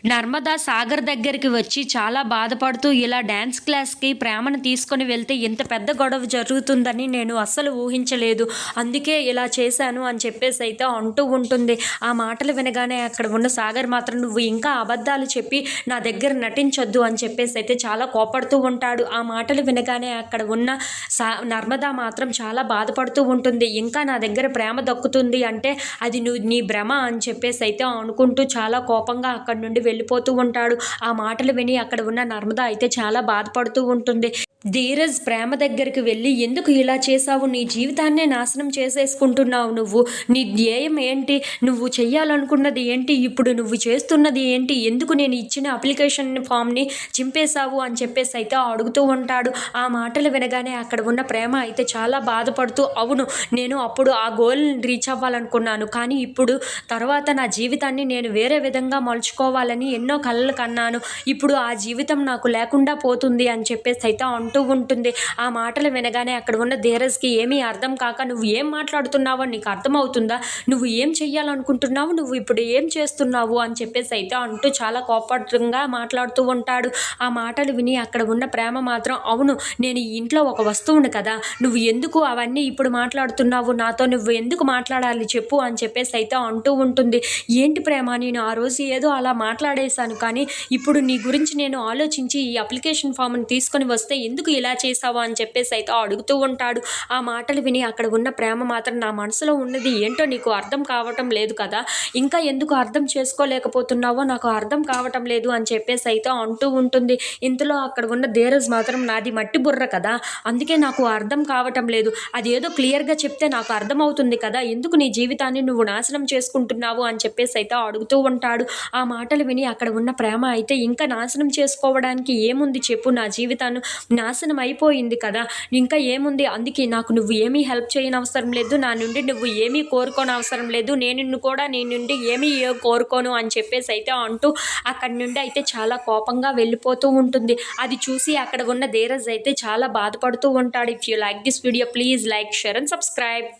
నర్మదా సాగర్ దగ్గరికి వచ్చి చాలా బాధపడుతూ ఇలా డ్యాన్స్ క్లాస్‌కి ప్రేమను తీసుకొని వెళ్తే ఇంత పెద్ద గొడవ జరుగుతుందని నేను అస్సలు ఊహించలేదు. అందుకే ఇలా చేశాను అని చెప్పేసైతే అంటూ ఉంటుంది. ఆ మాటలు వినగానే అక్కడ ఉన్న సాగర్ మాత్రం నువ్వు ఇంకా అబద్ధాలు చెప్పి నా దగ్గర నటించొద్దు అని చెప్పేసైతే చాలా కోపడుతూ ఉంటాడు. ఆ మాటలు వినగానే అక్కడ ఉన్న నర్మదా మాత్రం చాలా బాధపడుతూ ఉంటుంది. ఇంకా నా దగ్గర ప్రేమ దక్కుతుంది అంటే అది నీ భ్రమ అని చెప్పేసైతే అనుకుంటూ చాలా కోపంగా అక్కడి నుండి వెళ్ళిపోతూ ఉంటాడు. ఆ మాటలు విని అక్కడ ఉన్న నర్మద అయితే చాలా బాధపడుతూ ఉంటుంది. ధీరజ్ ప్రేమ దగ్గరికి వెళ్ళి ఎందుకు ఇలా చేశావు, నీ జీవితాన్నే నాశనం చేసేసుకుంటున్నావు నువ్వు, నీ ధ్యేయం ఏంటి, నువ్వు చెయ్యాలనుకున్నది ఏంటి, ఇప్పుడు నువ్వు చేస్తున్నది ఏంటి, ఎందుకు నేను ఇచ్చిన అప్లికేషన్ ఫామ్ని చింపేశావు అని చెప్పేసి అయితే అడుగుతూ ఉంటాడు. ఆ మాటలు వినగానే అక్కడ ఉన్న ప్రేమ అయితే చాలా బాధపడుతూ అవును, నేను అప్పుడు ఆ గోల్ని రీచ్ అవ్వాలనుకున్నాను, కానీ ఇప్పుడు తర్వాత నా జీవితాన్ని నేను వేరే విధంగా మలుచుకోవాలని ఎన్నో కలలు కన్నాను, ఇప్పుడు ఆ జీవితం నాకు లేకుండా పోతుంది అని చెప్పేసి అయితే అంటూ ఉంటుంది. ఆ మాటలు వినగానే అక్కడ ఉన్న ధీరజ్కి ఏమీ అర్థం కాక నువ్వు ఏం మాట్లాడుతున్నావో నీకు అర్థమవుతుందా, నువ్వు ఏం చెయ్యాలనుకుంటున్నావు, నువ్వు ఇప్పుడు ఏం చేస్తున్నావు అని చెప్పేసి అయితే అంటూ చాలా కోపంగా మాట్లాడుతూ ఉంటాడు. ఆ మాటలు విని అక్కడ ఉన్న ప్రేమ మాత్రం అవును, నేను ఈ ఇంట్లో ఒక వస్తువును కదా, నువ్వు ఎందుకు అవన్నీ ఇప్పుడు మాట్లాడుతున్నావు, నాతో నువ్వు ఎందుకు మాట్లాడాలి చెప్పు అని చెప్పేసి అయితే అంటూ ఉంటుంది. ఏంటి ప్రేమ, నేను ఆ రోజు ఏదో అలా మాట్లాడేశాను, కానీ ఇప్పుడు నీ గురించి నేను ఆలోచించి ఈ అప్లికేషన్ ఫామ్ని తీసుకొని వస్తే ఎందుకు ఇలా చేసావు అని చెప్పేసి అయితే అడుగుతూ ఉంటాడు. ఆ మాటలు విని అక్కడ ఉన్న ప్రేమ మాత్రం నా మనసులో ఉన్నది ఏంటో నీకు అర్థం కావటం లేదు కదా, ఇంకా ఎందుకు అర్థం చేసుకోలేకపోతున్నావో నాకు అర్థం కావటం లేదు అని చెప్పేసి అయితే అంటూ ఉంటుంది. ఇంతలో అక్కడ ఉన్న ధీరజ్ మాత్రం నాది మట్టి బుర్ర కదా, అందుకే నాకు అర్థం కావటం లేదు, అదేదో క్లియర్గా చెప్తే నాకు అర్థమవుతుంది కదా, ఎందుకు నీ జీవితాన్ని నువ్వు నాశనం చేసుకుంటున్నావు అని చెప్పేసి అయితే అడుగుతూ ఉంటాడు. ఆ మాటలు విని అక్కడ ఉన్న ప్రేమ అయితే ఇంకా నాశనం చేసుకోవడానికి ఏముంది చెప్పు, నా జీవితాన్ని నాశనం అయిపోయింది కదా, ఇంకా ఏముంది, అందుకే నాకు నువ్వు ఏమీ హెల్ప్ చేయనవసరం లేదు, నా నుండి నువ్వు ఏమీ కోరుకోనవసరం లేదు, నేను కూడా నీ నుండి ఏమీ కోరుకోను అని చెప్పేసి అయితే అంటూ అక్కడి నుండి అయితే చాలా కోపంగా వెళ్ళిపోతూ ఉంటుంది. అది చూసి అక్కడ ఉన్న ధీరజ్ అయితే చాలా బాధపడుతూ ఉంటాడు. If you like this video please like, share and subscribe.